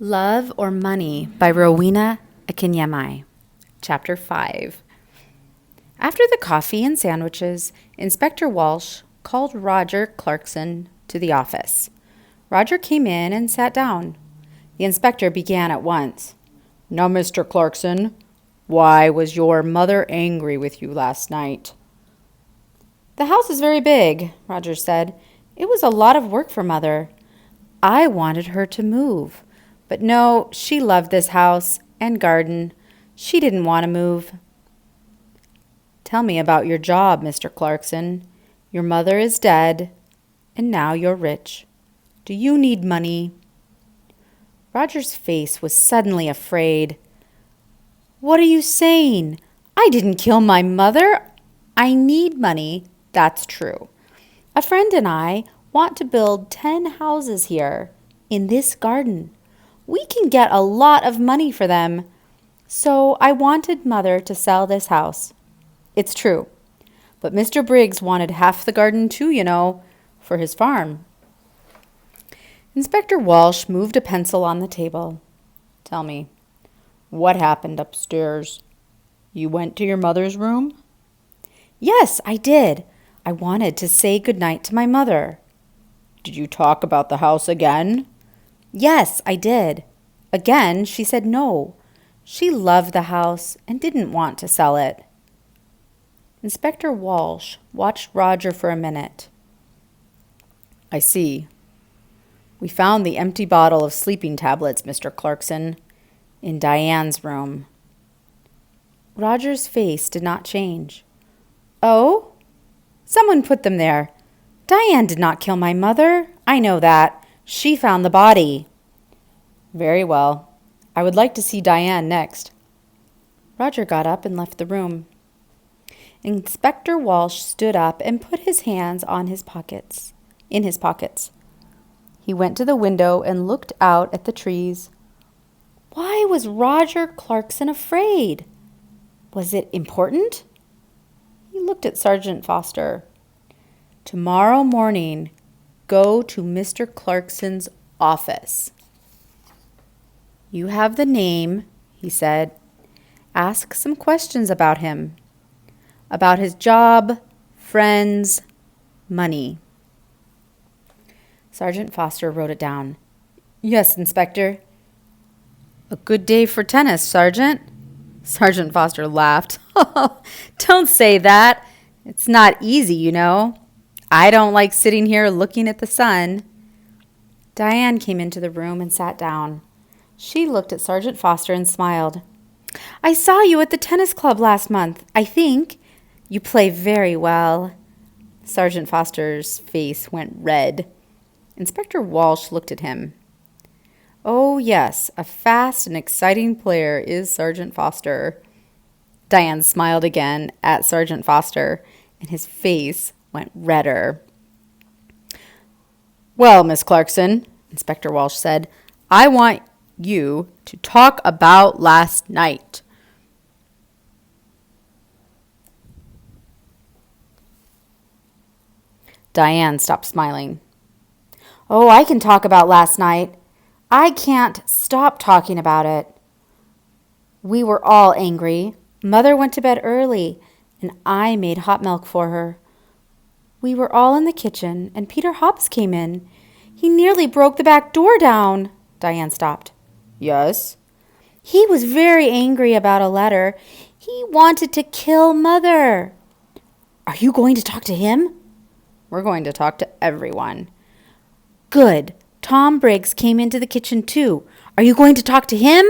Love or Money by Rowena Akinyemi. Chapter 5. After the coffee and sandwiches, Inspector Walsh called Roger Clarkson to the office. Roger came in and sat down. The inspector began at once. "Now, Mr. Clarkson, why was your mother angry with you last night?" "The house is very big," Roger said. "It was a lot of work for Mother. I wanted her to move. But no, she loved this house and garden. She didn't want to move." "Tell me about your job, Mr. Clarkson. Your mother is dead, and now you're rich. Do you need money?" Roger's face was suddenly afraid. "What are you saying? I didn't kill my mother. I need money, that's true. A friend and I want to build 10 houses here, in this garden. We can get a lot of money for them. So I wanted Mother to sell this house. It's true. But Mr. Briggs wanted half the garden too, you know, for his farm." Inspector Walsh moved a pencil on the table. "Tell me, what happened upstairs? You went to your mother's room?" "Yes, I did. I wanted to say goodnight to my mother." "Did you talk about the house again?" "Yes, I did. Again, she said no. She loved the house and didn't want to sell it." Inspector Walsh watched Roger for a minute. "I see. We found the empty bottle of sleeping tablets, Mr. Clarkson, in Diane's room." Roger's face did not change. "Oh? Someone put them there. Diane did not kill my mother. I know that. She found the body." "Very well. I would like to see Diane next." Roger got up and left the room. Inspector Walsh stood up and put his hands in his pockets. He went to the window and looked out at the trees. Why was Roger Clarkson afraid? Was it important? He looked at Sergeant Foster. "Tomorrow morning, go to Mr. Clarkson's office. You have the name," he said. "Ask some questions about him. About his job, friends, money." Sergeant Foster wrote it down. "Yes, Inspector." "A good day for tennis, Sergeant." Sergeant Foster laughed. "Don't say that. It's not easy, you know. I don't like sitting here looking at the sun." Diane came into the room and sat down. She looked at Sergeant Foster and smiled. "I saw you at the tennis club last month, I think. You play very well." Sergeant Foster's face went red. Inspector Walsh looked at him. "Oh, yes, a fast and exciting player is Sergeant Foster." Diane smiled again at Sergeant Foster, and his face went redder. "Well, Miss Clarkson," Inspector Walsh said, "I want you to talk about last night." Diane stopped smiling. "Oh, I can talk about last night. I can't stop talking about it. We were all angry. Mother went to bed early, and I made hot milk for her. We were all in the kitchen, and Peter Hobbs came in. He nearly broke the back door down." Diane stopped. "Yes?" "He was very angry about a letter. He wanted to kill Mother." "Are you going to talk to him?" "We're going to talk to everyone." "Good. Tom Briggs came into the kitchen too. Are you going to talk to him?"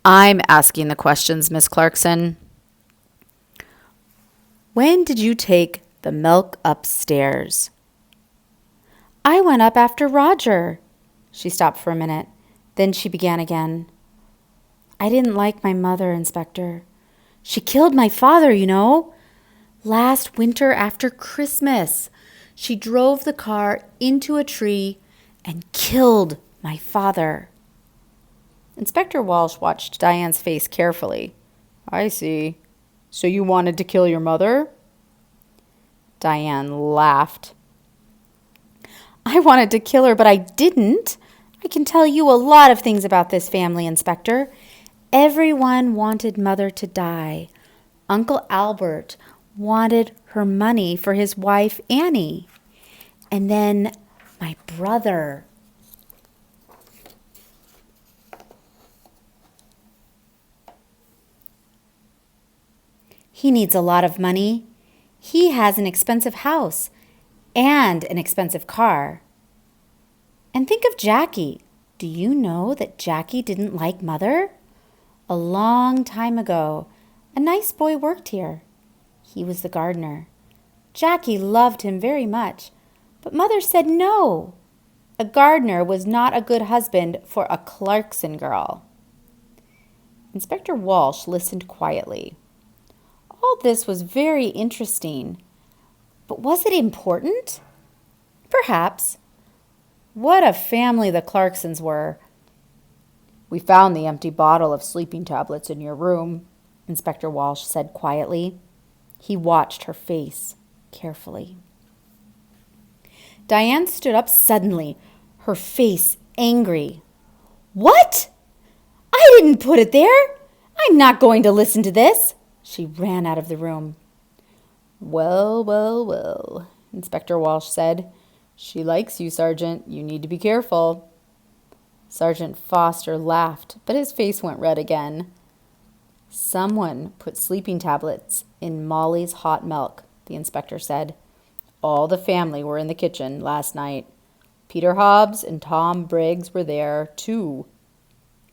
"I'm asking the questions, Miss Clarkson." "When did you take the milk upstairs?" "I went up after Roger." She stopped for a minute. Then she began again. "I didn't like my mother, Inspector. She killed my father, you know. Last winter after Christmas, she drove the car into a tree and killed my father." Inspector Walsh watched Diane's face carefully. "I see. So you wanted to kill your mother?" Diane laughed. "I wanted to kill her, but I didn't. I can tell you a lot of things about this family, Inspector. Everyone wanted Mother to die. Uncle Albert wanted her money for his wife, Annie. And then my brother. He needs a lot of money. He has an expensive house and an expensive car. And think of Jackie. Do you know that Jackie didn't like Mother? A long time ago, a nice boy worked here. He was the gardener. Jackie loved him very much, but Mother said no. A gardener was not a good husband for a Clarkson girl. Inspector Walsh listened quietly. All this was very interesting, but was it important? Perhaps. What a family the Clarksons were. We found the empty bottle of sleeping tablets in your room, Inspector Walsh said quietly. He watched her face carefully. Diane stood up suddenly, her face angry. What? I didn't put it there. I'm not going to listen to this. She ran out of the room. Well, well, well, Inspector Walsh said. She likes you, Sergeant. You need to be careful. Sergeant Foster laughed, but his face went red again. Someone put sleeping tablets in Molly's hot milk, the inspector said. All the family were in the kitchen last night. Peter Hobbs and Tom Briggs were there, too.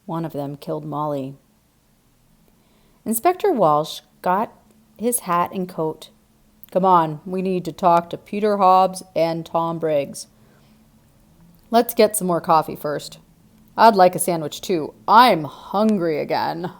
One of them killed Molly. Inspector Walsh got his hat and coat. Come on, we need to talk to Peter Hobbs and Tom Briggs. Let's get some more coffee first. I'd like a sandwich, too. I'm hungry again.